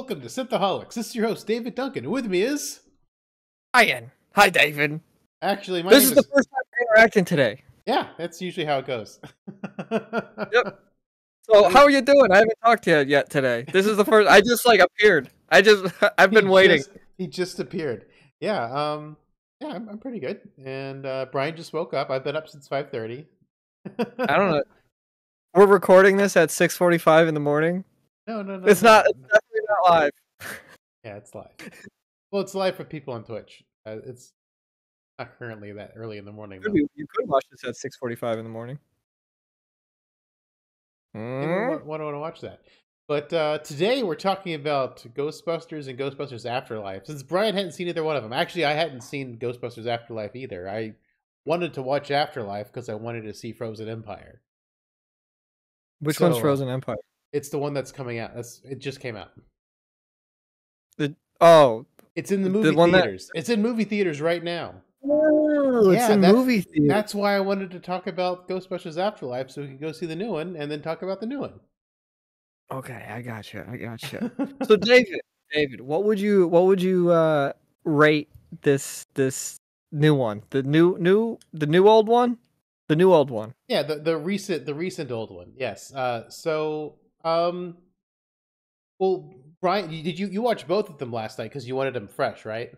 welcome to Synthaholics. This is your host, David Duncan, and with me is... Ian. Hi, David. Actually, this is the first time we're interacting today. Yeah, that's usually how it goes. Yep. So, how are you doing? I haven't talked to you yet today. This is the first... I just, appeared. I've been waiting. He just appeared. Yeah, I'm pretty good. And Brian just woke up. I've been up since 5:30. I don't know. We're recording this at 6:45 in the morning. No. It's definitely not live. Yeah, it's live. Well, it's live for people on Twitch. It's not currently that early in the morning. You could watch this at 6:45 in the morning. Why do I want to watch that? But today we're talking about Ghostbusters and Ghostbusters Afterlife. Since Brian hadn't seen either one of them. Actually, I hadn't seen Ghostbusters Afterlife either. I wanted to watch Afterlife because I wanted to see Frozen Empire. Which one's Frozen Empire? It's the one that's coming out. It just came out. It's in the movie theaters. It's in movie theaters right now. Oh, it's in movie theaters. That's why I wanted to talk about Ghostbusters Afterlife, so we could go see the new one and then talk about the new one. Okay, I gotcha. So David, what would you rate this new one? The new old one? The new old one. Yeah, the recent old one. Yes. Well, Brian, did you watch both of them last night because you wanted them fresh, right?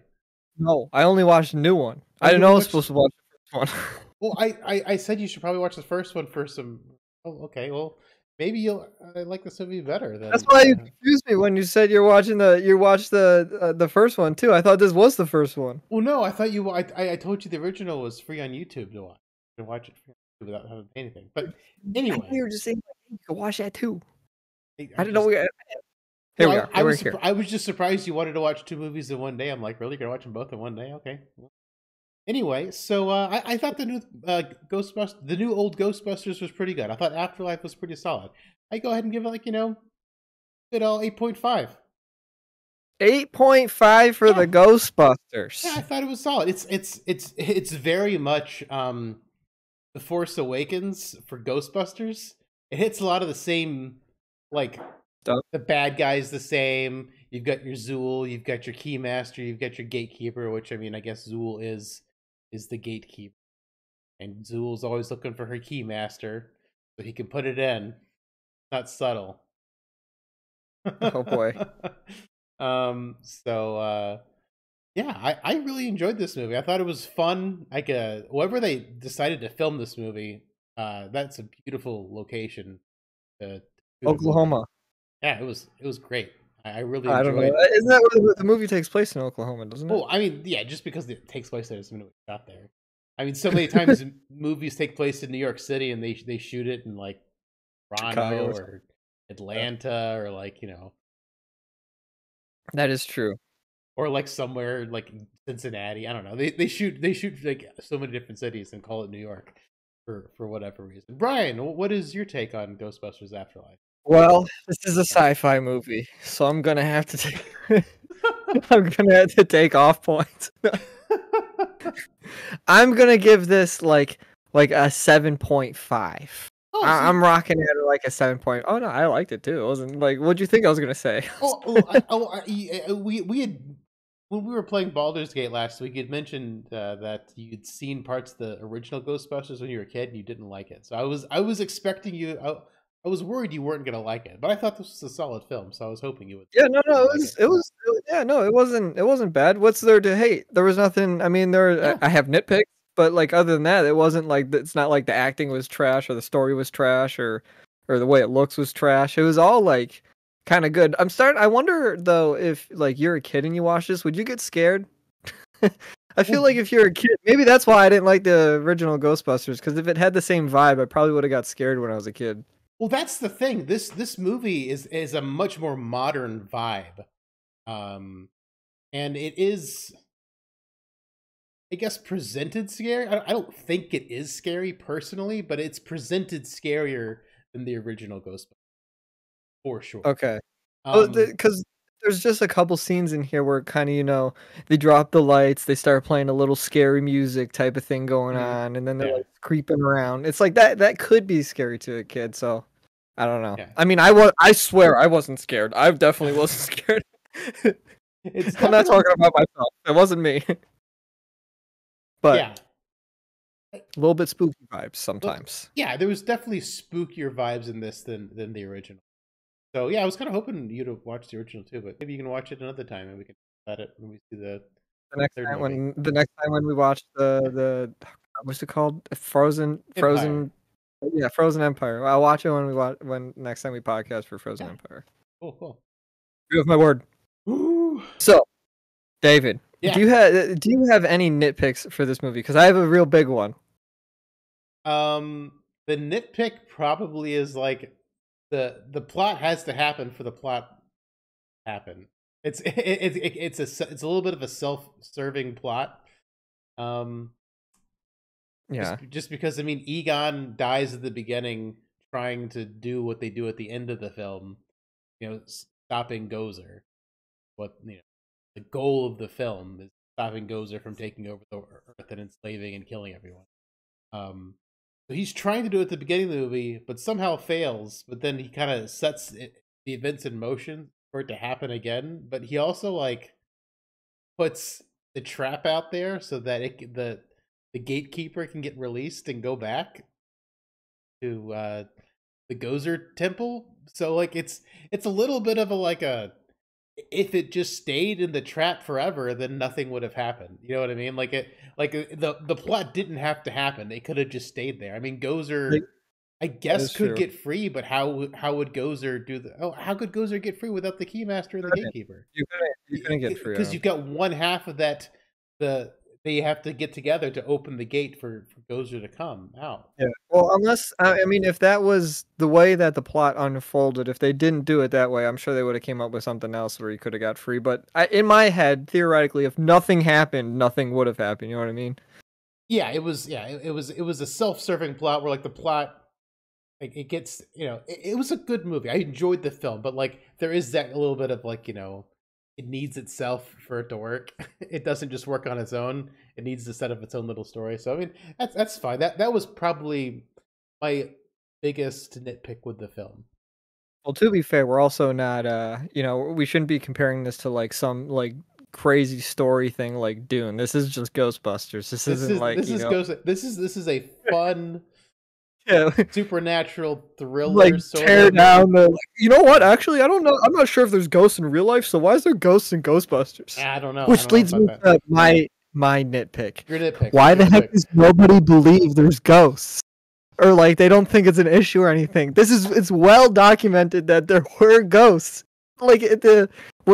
No, I only watched the new one. I didn't know I was supposed to watch the first one. Well, I said you should probably watch the first one for some. Oh, okay. Well, maybe you'll like this movie better. That's why you confused me when you said you watched the first one too. I thought this was the first one. Well, no, I thought I told you the original was free on YouTube to watch. You can watch it without having anything. But anyway, you were just saying you could watch that too. I didn't know. Here we are. I was just surprised you wanted to watch two movies in one day. I'm like, really? You're gonna watch them both in one day? Okay. Anyway, so I thought the new the new old Ghostbusters was pretty good. I thought Afterlife was pretty solid. I go ahead and give it good old 8.5. 8.5 for the Ghostbusters. Yeah, I thought it was solid. It's very much The Force Awakens for Ghostbusters. It hits a lot of the same stuff. The bad guy's the same. You've got your Zool, you've got your Keymaster, you've got your Gatekeeper, which I guess Zool is the Gatekeeper. And Zool's always looking for her Keymaster, so he can put it in. Not subtle. Oh boy. Yeah, I really enjoyed this movie. I thought it was fun. Wherever they decided to film this movie, that's a beautiful location. Oklahoma. Yeah, it was great. I really enjoyed it. Isn't that where the movie takes place in Oklahoma, doesn't it? Oh, yeah, just because it takes place there doesn't mean it was shot there. So many times movies take place in New York City and they shoot it in Toronto or Atlanta or That is true. Or somewhere Cincinnati. I don't know. They shoot so many different cities and call it New York for whatever reason. Brian, what is your take on Ghostbusters Afterlife? Well, this is a sci-fi movie, so I'm gonna have to take off points. I'm gonna give this a 7.5. I'm rocking it at a 7. Oh no, I liked it too. It wasn't what'd you think I was gonna say? We had when we were playing Baldur's Gate last week, you'd mentioned that you'd seen parts of the original Ghostbusters when you were a kid and you didn't like it. So I was expecting you. I was worried you weren't gonna like it, but I thought this was a solid film, so I was hoping you would. Yeah, no, it wasn't bad. What's there to hate? There was nothing. I mean, I have nitpicks, but other than that, it wasn't it's not like the acting was trash or the story was trash or the way it looks was trash. It was all kind of good. I wonder though if you're a kid and you watch this, would you get scared? I feel like if you're a kid, maybe that's why I didn't like the original Ghostbusters, because if it had the same vibe, I probably would have got scared when I was a kid. Well, that's the thing. This movie is a much more modern vibe, and it is, I guess, presented scary. I don't think it is scary personally, but it's presented scarier than the original Ghostbusters, for sure. Okay, because there's just a couple scenes in here where kind of they drop the lights, they start playing a little scary music type of thing going on, and then they're creeping around. It's that could be scary to a kid. So I don't know. Yeah. I mean, I swear I wasn't scared. I definitely wasn't scared. It's I'm not talking about myself. It wasn't me. But yeah, a little bit spooky vibes sometimes. Yeah, there was definitely spookier vibes in this than the original. So yeah, I was kind of hoping you to watch the original too, but maybe you can watch it another time and we can talk about it when we see the third movie. The next time when we watch the what's it called? Frozen. Yeah, Frozen Empire. I'll watch it when next time we podcast for Frozen Empire. Cool. You have my word. Ooh. So, David, yeah. do you have any nitpicks for this movie? Because I have a real big one. The nitpick probably is like the plot has to happen for the plot to happen. It's a little bit of a self-serving plot. Yeah. Just because I mean Egon dies at the beginning trying to do what they do at the end of the film, stopping Gozer. What the goal of the film is stopping Gozer from taking over the Earth and enslaving and killing everyone. So he's trying to do it at the beginning of the movie, but somehow fails. But then he kind of sets the events in motion for it to happen again. But he also puts the trap out there so that the gatekeeper can get released and go back to the Gozer temple. So it's a little bit of a if it just stayed in the trap forever, then nothing would have happened. You know what I mean? The plot didn't have to happen. It could have just stayed there. I mean, Gozer, I guess, could get free, but how would Gozer do how could Gozer get free without the Keymaster and the Gatekeeper? You couldn't get free because you've got one half of that they have to get together to open the gate for Gozer to come out. Yeah. Well, unless I mean, if that was the way that the plot unfolded, if they didn't do it that way, I'm sure they would have came up with something else where he could have got free. But in my head, theoretically, if nothing happened, nothing would have happened. You know what I mean? Yeah, it was a self-serving plot where the plot it gets it was a good movie. I enjoyed the film, but there is that a little bit of it needs itself for it to work. It doesn't just work on its own. It needs to set up its own little story. So I mean, that's fine. That was probably my biggest nitpick with the film. Well, to be fair, we're also not we shouldn't be comparing this to some crazy story thing like Dune. This is just Ghostbusters. This is a fun supernatural thriller tear down the you know what, actually I don't know, I'm not sure if there's ghosts in real life, so why is there ghosts in Ghostbusters? I don't know. Which leads me to my nitpick. Your nitpick. Why the heck does nobody believe there's ghosts? Or they don't think it's an issue or anything. It's well documented that there were ghosts. What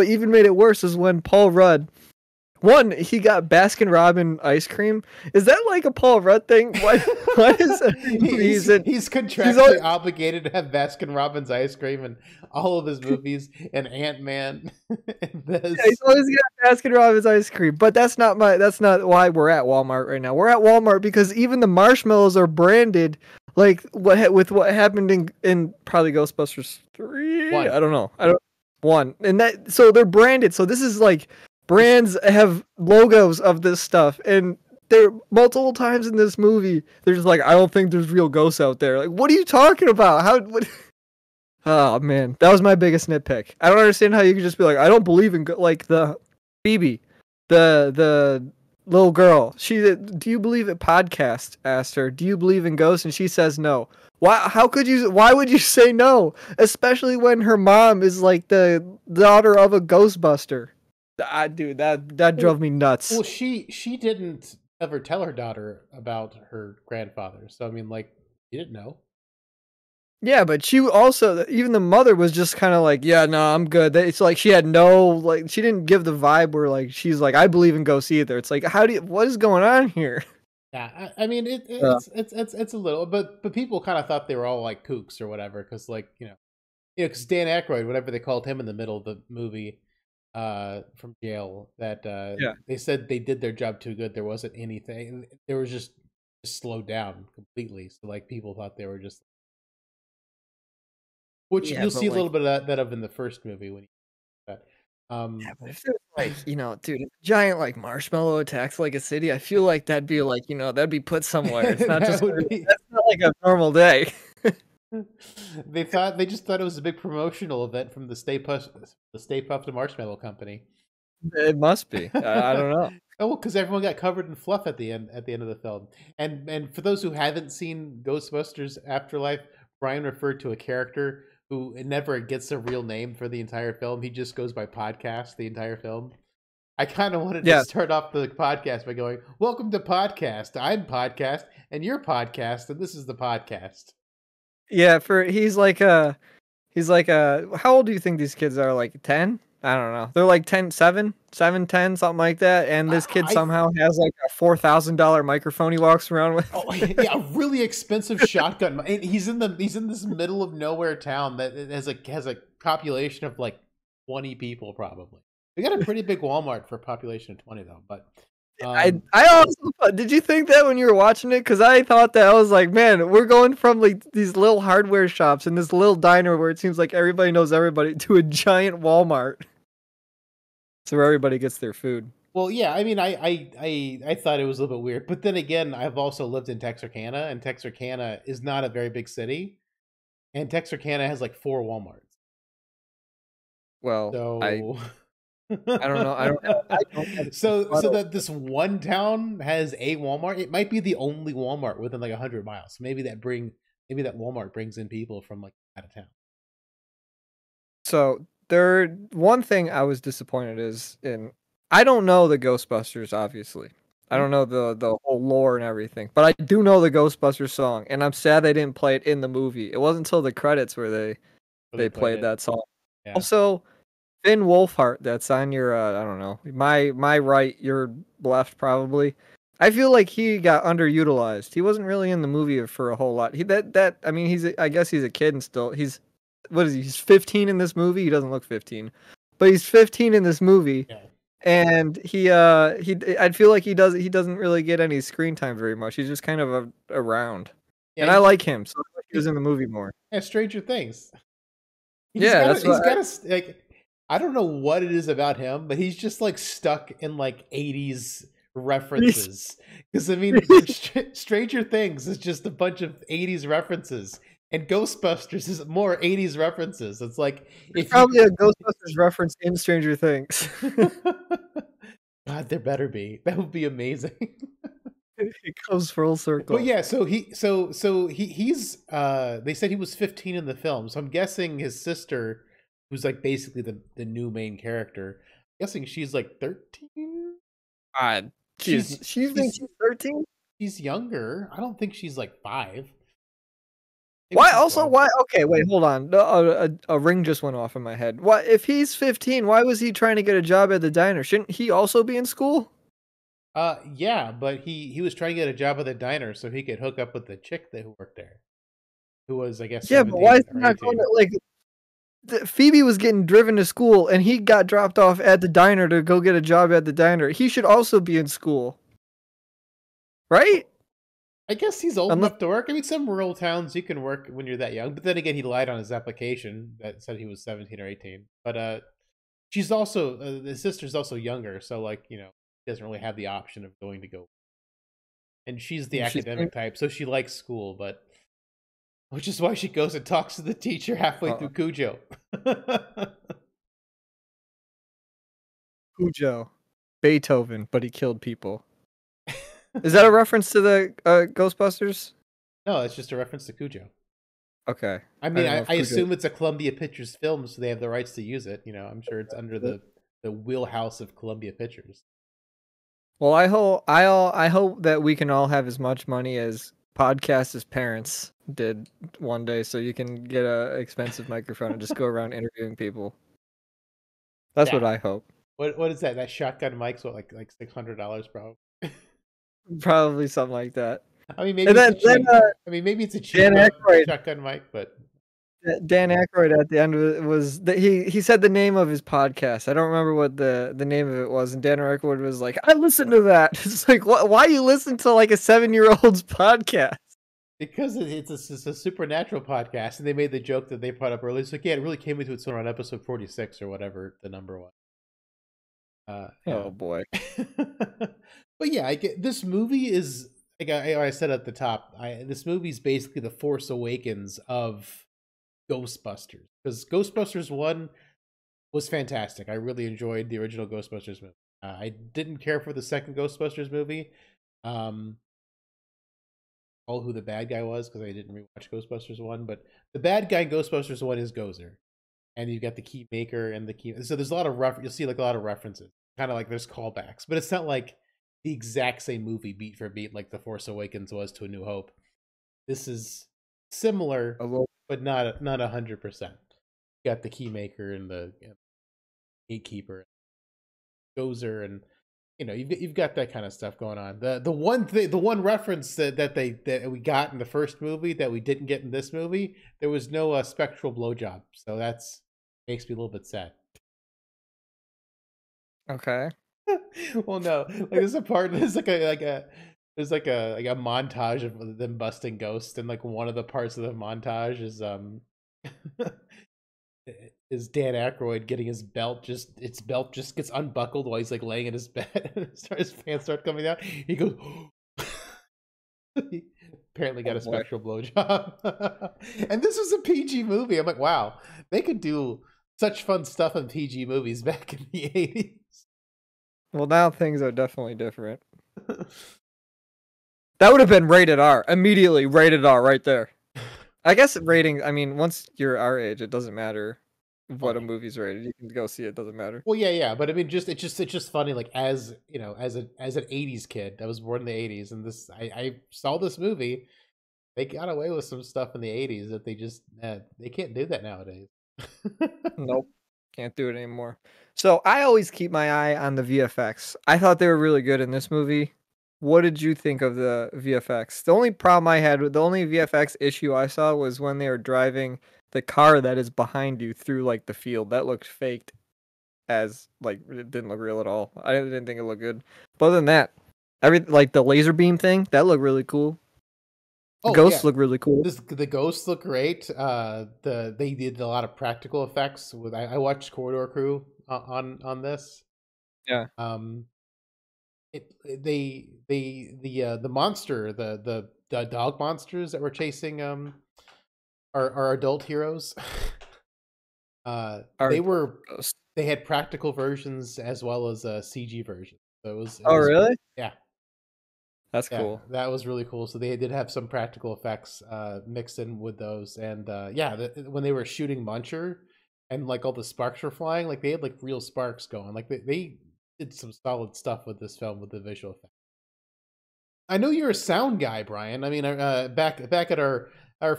even made it worse is when Paul Rudd, he got Baskin Robbins ice cream. Is that a Paul Rudd thing? What is it? He's contractually obligated to have Baskin Robbins ice cream in all of his movies and Ant-Man. He's always got Baskin Robbins ice cream. But that's not why we're at Walmart right now. We're at Walmart because even the marshmallows are branded what happened in probably Ghostbusters 3. One. I don't know. One. And so they're branded. So this is brands have logos of this stuff, and there multiple times in this movie they're just I don't think there's real ghosts out there. What are you talking about? Oh man, that was my biggest nitpick. I don't understand how you could just be I don't believe in the Phoebe, the little girl. Do you believe in podcast? Asked her, do you believe in ghosts? And she says no. Why would you say no? Especially when her mom is the daughter of a Ghostbuster. Dude, that drove me nuts. Well, she didn't ever tell her daughter about her grandfather, so I mean, you didn't know. Yeah, but she also, even the mother was just kind of yeah, no, I'm good. It's she had no, she didn't give the vibe where she's I believe in ghosts either. It's what is going on here? Yeah, I mean, it's a little, but people kind of thought they were all kooks or whatever, because because Dan Aykroyd, whatever they called him in the middle of the movie, from jail, that they said they did their job too good. There wasn't anything. They were just slowed down completely. So people thought they were just, which you'll see a little bit of that in the first movie when he that. But if there's dude, if a giant marshmallow attacks a city, I feel that'd be that'd be put somewhere. It's not just that's not a normal day. They just thought it was a big promotional event from the Stay Puft Marshmallow Company. It must be. I don't know. Oh, because everyone got covered in fluff at the end of the film. And for those who haven't seen Ghostbusters Afterlife, Brian referred to a character who never gets a real name for the entire film. He just goes by podcast the entire film. I kind of wanted to start off the podcast by going, "Welcome to Podcast. I'm Podcast, and you're Podcast, and this is the podcast." Yeah, he's like how old do you think these kids are? Like 10? I don't know. They're like 10, 7, 10, something like that. And this kid somehow has like a $4,000 microphone he walks around with. Oh yeah, a really expensive shotgun. He's in this middle of nowhere town that has a population of like 20 people probably. We got a pretty big Walmart for a population of 20 though, but I also did you think that when you were watching it? Because I thought that I was like, man, we're going from like these little hardware shops and this little diner where it seems like everybody knows everybody to a giant Walmart. So where everybody gets their food. Well, yeah, I mean, I thought it was a little bit weird, but then again, I've also lived in Texarkana, and Texarkana is not a very big city, and Texarkana has like 4 Walmarts. Well, so I don't know. I don't so that this one town has a Walmart. It might be the only Walmart within like 100 miles. Maybe that Walmart brings in people from like out of town. So one thing I was disappointed is I don't know the Ghostbusters, obviously. I don't know the whole lore and everything, but I do know the Ghostbusters song, and I'm sad they didn't play it in the movie. It wasn't until the credits where they played that song. Yeah. Also, Finn Wolfhard, that's on your I don't know, my right, your left probably. I feel like he got underutilized. He wasn't really in the movie for a whole lot. I mean, I guess he's a kid and still what is he? He's 15 in this movie. He doesn't look 15, but he's 15 in this movie. Yeah. And I feel like he doesn't really get any screen time very much. He's just kind of around. Yeah, and I like him, so he was in the movie more. Yeah, Stranger Things. He's got like, I don't know what it is about him, but he's just like stuck in like 80s references. Because I mean, Stranger Things is just a bunch of 80s references. And Ghostbusters is more 80s references. It's like probably a Ghostbusters reference in Stranger Things. God, there better be. That would be amazing. It comes full circle. But yeah, so he's they said he was 15 in the film. So I'm guessing his sister, who's like basically the new main character, I'm guessing she's like 13. She's 13. She's younger. I don't think she's like 5. Why? Okay, wait, hold on. A ring just went off in my head. What if he's 15? Why was he trying to get a job at the diner? Shouldn't he also be in school? Yeah, but he was trying to get a job at the diner so he could hook up with the chick that worked there, who was, I guess, but why is he not going to, like? Phoebe was getting driven to school, and he got dropped off at the diner to go get a job at the diner. He should also be in school, right? I guess he's old enough to work. I mean, some rural towns you can work when you're that young. But then again, he lied on his application that said he was 17 or 18. But she's also the sister's also younger, so like he doesn't really have the option of going to go. And she's the academic type, so she likes school, but which is why she goes and talks to the teacher halfway through Cujo. Cujo, Beethoven, but he killed people. Is that a reference to the Ghostbusters? No, it's just a reference to Cujo. Okay. I mean, I assume it's a Columbia Pictures film, so they have the rights to use it. I'm sure it's under the wheelhouse of Columbia Pictures. Well, I hope that we can all have as much money as Podcast's parents did one day, so you can get an expensive microphone and just go around interviewing people. That's what I hope. What is that? That shotgun mic's what, like $600 probably. Probably something like that. I mean, maybe maybe it's a cheap shotgun mic, but Dan Aykroyd at the end of it was that he said the name of his podcast. I don't remember what the name of it was, and Dan Aykroyd was like, "I listened to that." It's like, why you listen to like a 7-year-old's podcast? Because it's a supernatural podcast, and they made the joke that they brought up earlier. It's like, yeah, it really came into its own on episode 46 or whatever the number was. Oh boy. But yeah, this movie is like I said at the top, this movie's basically the Force Awakens of Ghostbusters, because Ghostbusters 1 was fantastic. I really enjoyed the original Ghostbusters movie. I didn't care for the second Ghostbusters movie. Um, all who the bad guy was, because I didn't rewatch Ghostbusters 1, but the bad guy in Ghostbusters 1 is Gozer. And you got the key maker and the key. So there's a lot of you'll see like a lot of references. Kind of like there's callbacks, but it's not like the exact same movie beat for beat like The Force Awakens was to A New Hope. This is similar, but not 100%. You got the key maker and the gatekeeper, Gozer, and you've got that kind of stuff going on. The one reference that we got in the first movie that we didn't get in this movie, there was no spectral blowjob, so that's makes me a little bit sad. Okay. Well, no, like there's a part. There's like a montage of them busting ghosts, and like one of the parts of the montage is is Dan Aykroyd getting his belt just gets unbuckled while he's like laying in his bed, and his pants start coming out. He goes. He apparently got a spectral blowjob. And this was a PG movie. I'm like, wow, they could do such fun stuff in PG movies back in the 80s. Well, now things are definitely different. That would have been rated R. Immediately rated R right there. I guess rating, I mean, once you're our age, it doesn't matter what a movie's rated. You can go see it, doesn't matter. Well, yeah, but I mean, it's just funny. Like as an '80s kid that was born in the '80s, and I saw this movie. They got away with some stuff in the '80s that they can't do that nowadays. Nope, can't do it anymore. So I always keep my eye on the VFX. I thought they were really good in this movie. What did you think of the VFX? The only problem I had, the only VFX issue I saw was when they were driving the car that is behind you through like the field. That looked faked, as like it didn't look real at all. I didn't think it looked good. But other than that, like the laser beam thing, that looked really cool. The ghosts look really cool. The ghosts look great. They did a lot of practical effects. I watched Corridor Crew on this. Yeah. The monster, the dog monsters that were chasing our adult heroes. They had practical versions as well as a CG version. So it was really? Yeah. That's cool. That was really cool. So they did have some practical effects mixed in with those, and when they were shooting Muncher, and like all the sparks were flying, like they had like real sparks going. Like they did some solid stuff with this film with the visual effects. I know you're a sound guy, Brian. I mean, back at our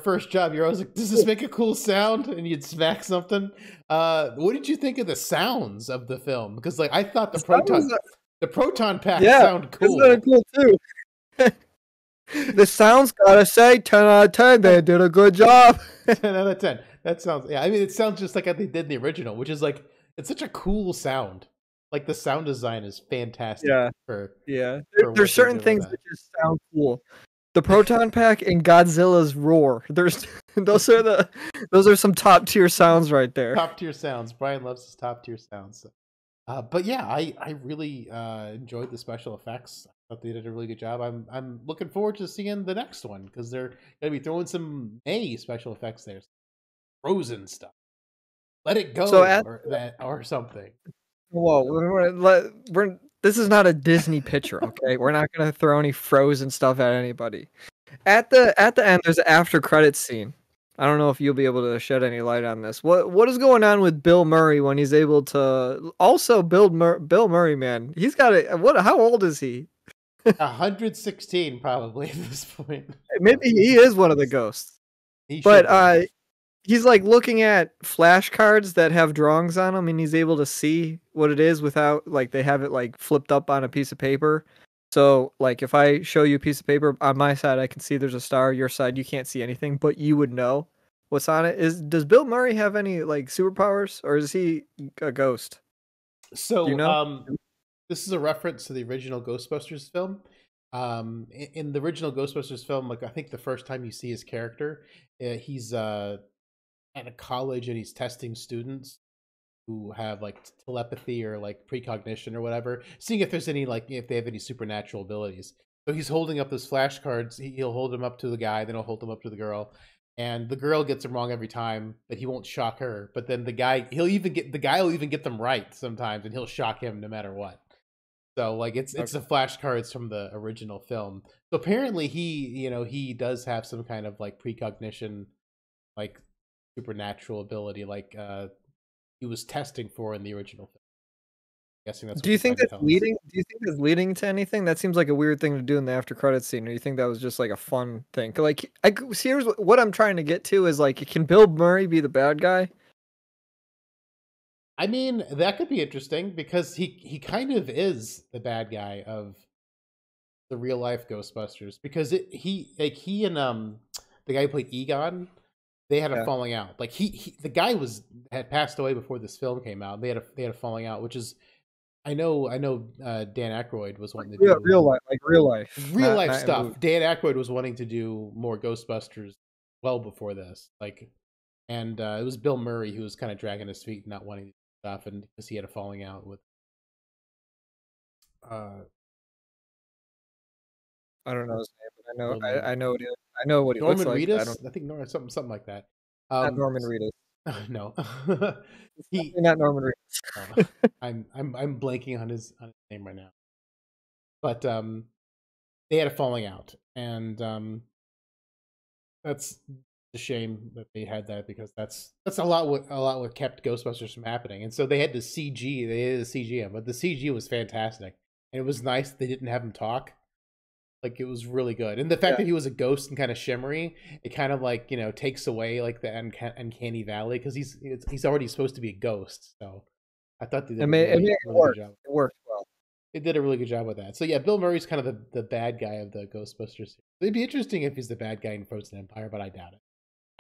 first job, you're always like, "Does this make a cool sound?" And you'd smack something. What did you think of the sounds of the film? Because like I thought the proton pack sound cool. It's cool too. The sounds gotta say 10 out of 10. They did a good job. 10 out of 10. That sounds, I mean, it sounds just like how they did in the original, which is like, it's such a cool sound. Like the sound design is fantastic. There's certain things that just sound cool. The proton pack and Godzilla's roar. Those are some top tier sounds right there. Top tier sounds. Brian loves his top tier sounds. But yeah, I really enjoyed the special effects. I thought they did a really good job. I'm looking forward to seeing the next one because they're gonna be throwing some May special effects there, Frozen stuff. Let It Go or something. Whoa, this is not a Disney picture, okay? We're not gonna throw any Frozen stuff at anybody. At the end, there's an after credits scene. I don't know if you'll be able to shed any light on this. What is going on with Bill Murray when he's able to also Bill Murray, man? He's got how old is he? 116 probably at this point. Maybe he is one of the ghosts. He's like looking at flashcards that have drawings on them, and he's able to see what it is without like they have it like flipped up on a piece of paper. So like if I show you a piece of paper on my side, I can see there's a star. Your side, you can't see anything, but you would know what's on it. Does Bill Murray have any like superpowers, or is he a ghost? So this is a reference to the original Ghostbusters film. In the original Ghostbusters film, like I think the first time you see his character, he's at a college and he's testing students who have like telepathy or like precognition or whatever, seeing if there's any if they have any supernatural abilities. So he's holding up those flashcards. He'll hold them up to the guy, then he'll hold them up to the girl, and the girl gets them wrong every time, but he won't shock her. But then the guy will even get them right sometimes, and he'll shock him no matter what. So like it's the flashcards from the original film. So apparently he does have some kind of like precognition, like supernatural ability, like he was testing for in the original film. Guessing that's. Do you think that's leading? Do you think that's leading to anything? That seems like a weird thing to do in the after credits scene. Or you think that was just like a fun thing? Like, here's what I'm trying to get to is like, can Bill Murray be the bad guy? I mean, that could be interesting because he kind of is the bad guy of the real life Ghostbusters because he and the guy who played Egon, they had a falling out. Like the guy had passed away before this film came out. They had a falling out, which is I know Dan Aykroyd was wanting to do real life stuff. Dan Aykroyd was wanting to do more Ghostbusters well before this, and it was Bill Murray who was kind of dragging his feet, not wanting to do stuff, and because he had a falling out with. I don't know his name, but I know what he looks like. Norman Reedus? I think something like that. Not Norman Reedus. No, he's not Norman Reedus. I'm blanking on his name right now. But they had a falling out, and that's a shame that they had that because that's a lot what kept Ghostbusters from happening. And so they had to CG him, but the CG was fantastic, and it was nice that they didn't have him talk. Like it was really good, and the fact that he was a ghost and kind of shimmery, it kind of like takes away like the uncanny valley because he's already supposed to be a ghost. So I thought they did a really good job. It worked well. They did a really good job with that. So yeah, Bill Murray's kind of the bad guy of the Ghostbusters. It'd be interesting if he's the bad guy in Frozen Empire, but I doubt it.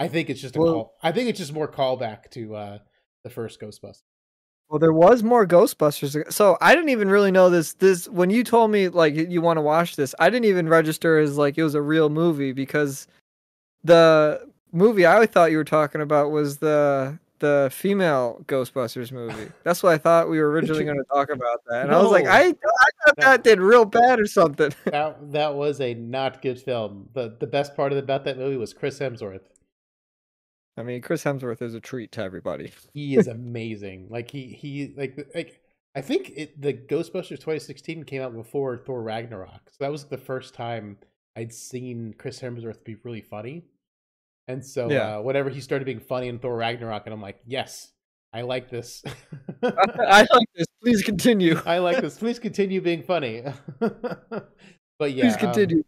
I think it's just I think it's just more callback to the first Ghostbusters. Well, there was more Ghostbusters. So I didn't even really know this. When you told me like you want to watch this, I didn't even register as like it was a real movie because the movie I thought you were talking about was the female Ghostbusters movie. That's what I thought we were originally going to talk about that. And I was like, I thought that did real bad or something. That was a not good film. The best part about that movie was Chris Hemsworth. I mean, Chris Hemsworth is a treat to everybody. He is amazing. Like he I think the Ghostbusters 2016 came out before Thor Ragnarok, so that was the first time I'd seen Chris Hemsworth be really funny. And so whenever he started being funny in Thor Ragnarok, and I'm like, yes, I like this. I like this. Please continue. I like this. Please continue being funny. But yeah, please continue.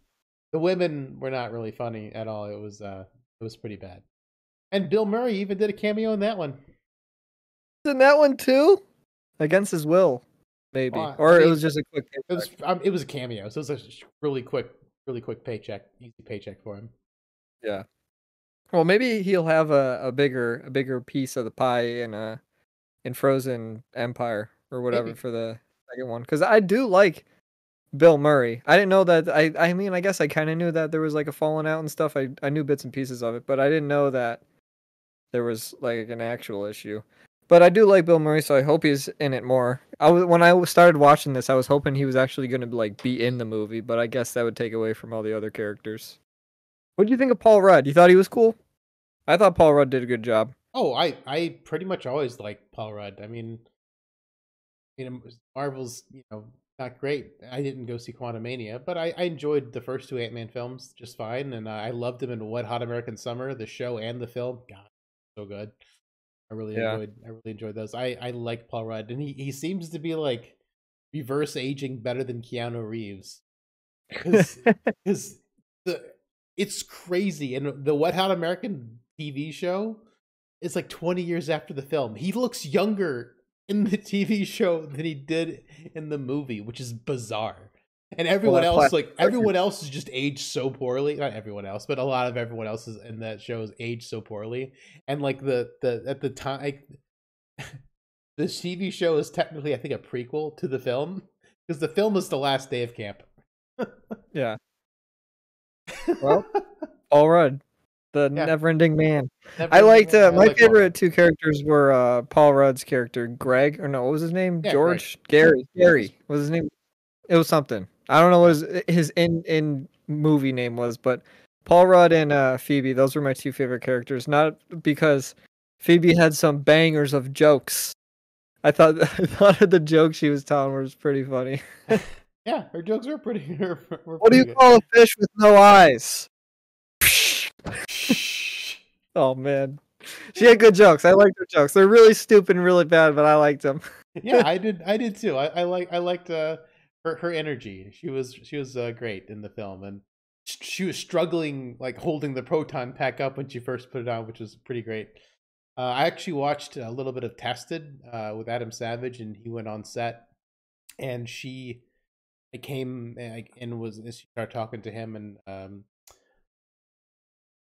The women were not really funny at all. It was pretty bad. And Bill Murray even did a cameo in that one. In that one too, against his will, maybe, it was just a quick. It was a cameo, so it was a really quick paycheck, easy paycheck for him. Yeah. Well, maybe he'll have a bigger piece of the pie in Frozen Empire or whatever for the second one, because I do like Bill Murray. I didn't know that. I mean, I guess I kind of knew that there was like a falling out and stuff. I knew bits and pieces of it, but I didn't know that there was like an actual issue. But I do like Bill Murray, so I hope he's in it more. When I started watching this, I was hoping he was actually going to like be in the movie, but I guess that would take away from all the other characters. What do you think of Paul Rudd? You thought he was cool? I thought Paul Rudd did a good job. Oh, I pretty much always liked Paul Rudd. I mean, Marvel's not great. I didn't go see Quantumania, but I enjoyed the first two Ant-Man films just fine, and I loved him in Wet Hot American Summer, the show and the film. God, so good. I really enjoyed those. I like Paul Rudd, and he seems to be like reverse aging better than Keanu Reeves. Because it's crazy. And the Wet Hot American TV show is like 20 years after the film. He looks younger in the TV show than he did in the movie, which is bizarre. And everyone else is just aged so poorly. Not everyone else, but a lot of everyone else is in that show is aged so poorly. And like the at the time, the TV show is technically, I think, a prequel to the film because the film is the last day of camp. Yeah. Well, Paul Rudd, the never-ending man. I liked my favorite two characters were Paul Rudd's character, Greg, or no, what was his name? Yeah, George? Gary. What was his name? It was something. I don't know what his in movie name was, but Paul Rudd and Phoebe, those were my two favorite characters. Not because Phoebe had some bangers of jokes. I thought I thought of the jokes she was telling was pretty funny. Yeah, her jokes were pretty. Were What do pretty you good. call a fish with no eyes? Oh man, she had good jokes. I liked her jokes. They're really stupid and really bad, but I liked them. Yeah, I did too. I liked her energy. She was great in the film, and she was struggling like holding the proton pack up when she first put it on, which was pretty great. I actually watched a little bit of Tested with Adam Savage, and he went on set, and she came and she started talking to him, and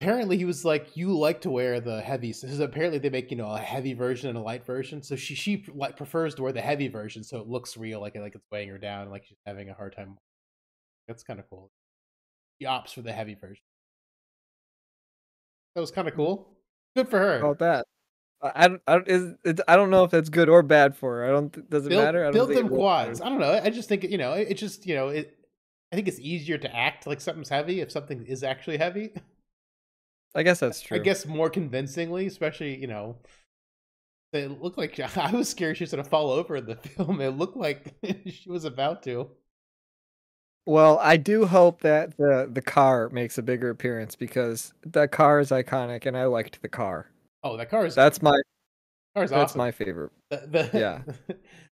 apparently he was like, you like to wear the heavy, so apparently they make a heavy version and a light version, so she like prefers to wear the heavy version so it looks real, like it's weighing her down, like she's having a hard time. That's kind of cool. She opts for the heavy version. That was kind of cool. Good for her. About that, I don't know if that's good or bad for her. I don't. Does it matter? I don't Build think them it really quads. matters. I don't know, I just think it just it I think it's easier to act like something's heavy if something is actually heavy. I guess that's I true. guess more convincingly, especially it looked like I was scared she was gonna fall over in the film. It looked like she was about to. Well, I do hope that the car makes a bigger appearance because that car is iconic, and I liked the car. Oh, that car is That's my Car's that's awesome. my favorite. The Yeah.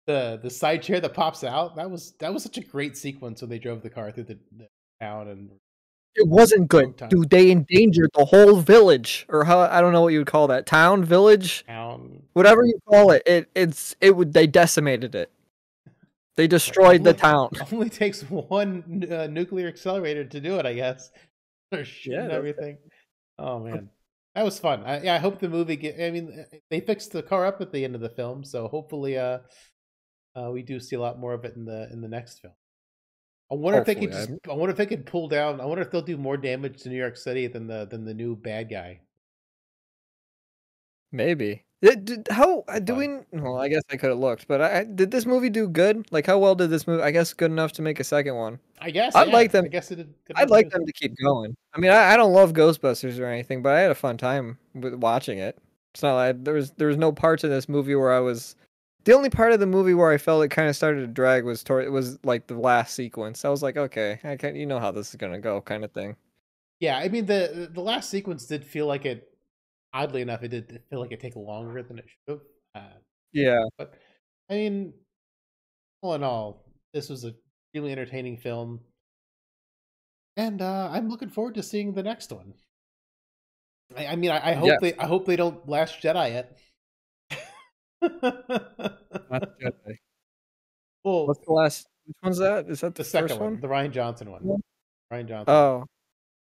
the side chair that pops out, that was such a great sequence when they drove the car through the town and It wasn't good, time dude. They endangered the whole village, or how I don't know what you would call that, town, village, town. whatever you call it. They decimated it. They destroyed the town. Only takes one nuclear accelerator to do it, I guess. They're Yeah, shooting that's everything. Oh man, that was fun. I hope the movie I mean, they fixed the car up at the end of the film, so hopefully, we do see a lot more of it in the next film. I wonder if they could hopefully. I wonder if they could pull down. I wonder if they'll do more damage to New York City than the new bad guy. Maybe. How do we? Well, I guess I could have looked, but did this movie do good? Like, how well did this movie? I guess good enough to make a second one. I guess, I'd yeah. like them. I guess it did good I'd enough to like do them to keep going. I mean, I don't love Ghostbusters or anything, but I had a fun time with watching it. It's not like there was no parts of this movie where I was. The only part of the movie where I felt it kind of started to drag was it was like the last sequence. I was like, okay, I can how this is gonna go, kind of thing. Yeah, I mean the last sequence did feel like it. Oddly enough, it did feel like it take longer than it should have. Yeah. But I mean, all in all, this was a really entertaining film, and I'm looking forward to seeing the next one. I mean, I hope I hope they don't Last Jedi it. Last Jedi. Well, What's the last? Which one's that? Is that the second first one? the Ryan Johnson one. Ryan Johnson. Oh,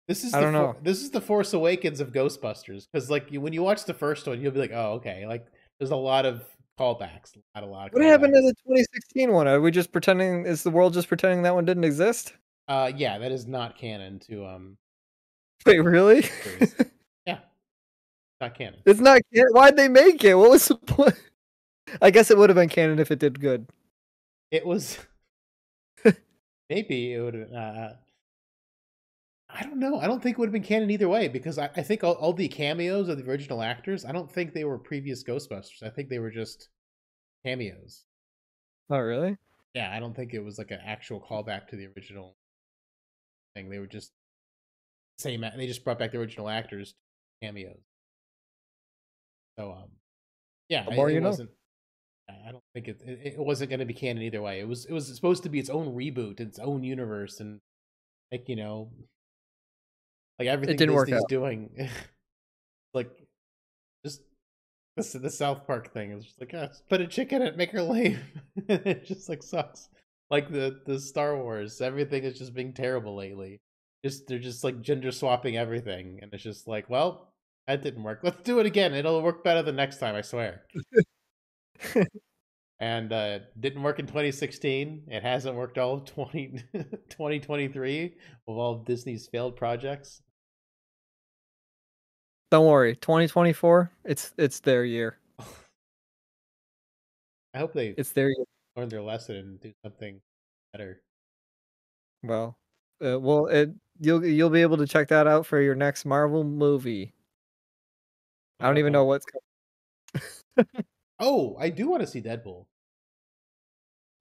This is I don't know. This is the Force Awakens of Ghostbusters, because like when you watch the first one, you'll be like, oh, okay, like there's a lot of callbacks, a lot of. What happened to the 2016 one? Are we just pretending? Is the world just pretending that one didn't exist? Yeah, that is not canon to Wait, really? Yeah, not canon. It's not canon. Why'd they make it? What was the point? I guess it would have been canon if it did good. It was maybe it would. I don't know. I don't think it would have been canon either way, because I think all the cameos of the original actors, I don't think they were previous Ghostbusters. I think they were just cameos. Oh, really? Yeah, I don't think it was like an actual callback to the original thing. They were just same. They just brought back the original actors cameos. So yeah, The more you know. wasn't. I don't think it wasn't going to be canon either way. It was supposed to be its own reboot, its own universe, and like like everything It didn't work Disney's out. doing, like just the South Park thing is just like, just put a chick in it, make her lame. It just like sucks. Like the Star Wars, everything is just being terrible lately. They're just like gender swapping everything, and it's just like, well, that didn't work. Let's do it again. It'll work better the next time, I swear. And didn't work in 2016. It hasn't worked all of 2023 with all of Disney's failed projects. Don't worry, 2024. It's their year. I hope they It's their year. learn their lesson and do something better. Well, you'll be able to check that out for your next Marvel movie. I don't even know what's coming. Oh, I do want to see Deadpool.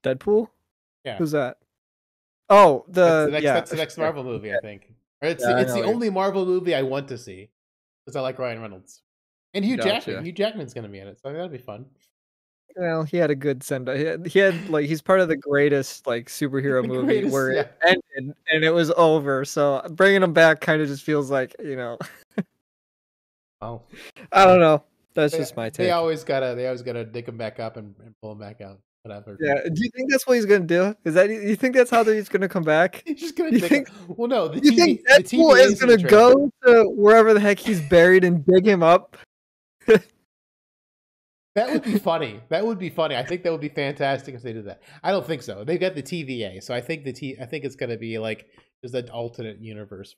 Deadpool? Yeah. Who's that? Oh, that's the next Marvel movie, I think. Or it's the only Marvel movie I want to see because I like Ryan Reynolds and Hugh Jackman. Hugh Jackman's going to be in it, so that'll be fun. Well, he had a good send. He had like he's part of the greatest like superhero movie where it ended and it was over. So bringing him back kind of just feels like Oh, I don't know. That's just my take. They always gotta dig him back up and pull him back out. Whatever. Yeah. Do you think that's what he's gonna do? You think that's how he's gonna come back? He's just gonna dig him. Well, no. You think Deadpool is gonna go to wherever the heck he's buried and dig him up? That would be funny. I think that would be fantastic if they did that. I don't think so. They've got the TVA, so I think I think it's gonna be like just an alternate universe,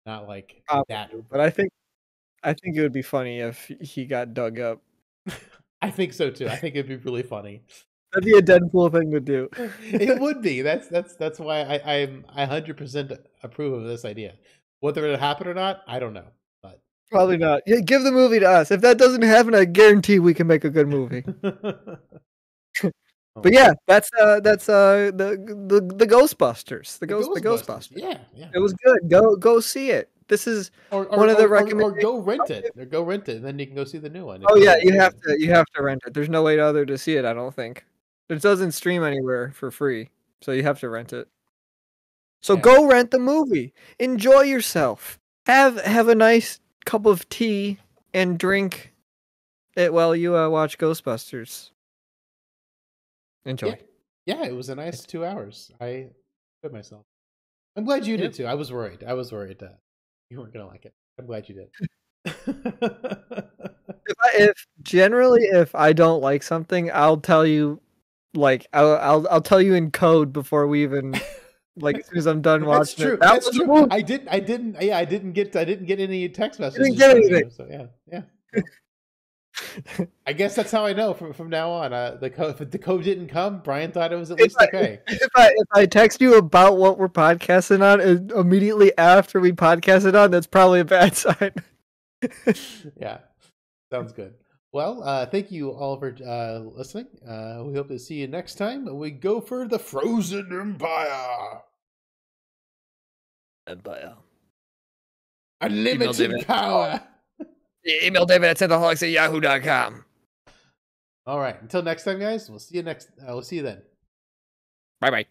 not like that. But I think it would be funny if he got dug up. I think so too. I think it'd be really funny. That'd be a Deadpool thing to do. It would be. That's why I 100% approve of this idea. Whether it'll happen or not, I don't know. But probably not. Yeah, give the movie to us. If that doesn't happen, I guarantee we can make a good movie. But yeah, that's the Ghostbusters. The Ghostbusters. Yeah. It was good. Go see it. This is one of the recommendations. Or go rent it. And then you can go see the new one. Oh yeah, you have to rent it. There's no way other to see it, I don't think. It doesn't stream anywhere for free, so you have to rent it. So go rent the movie. Enjoy yourself. Have a nice cup of tea and drink it while you watch Ghostbusters. Enjoy. Yeah, it was a nice 2 hours. I enjoyed myself. I'm glad you did too. I was worried. You weren't gonna like it. I'm glad you did. If I don't like something, I'll tell you. Like I'll tell you in code before we even like as soon as I'm done watching it. That's true. I didn't get any text messages. You didn't get anything. So yeah. I guess that's how I know from now on. If the code didn't come, Brian thought it was at least okay. If I text you about what we're podcasting on and immediately after we podcast it on, that's probably a bad sign. Yeah, sounds good. Well, thank you all for listening. We hope to see you next time. We go for the Frozen Empire. Unlimited power. Email David at Synthaholics@yahoo.com. All right. Until next time, guys. We'll see you then. Bye.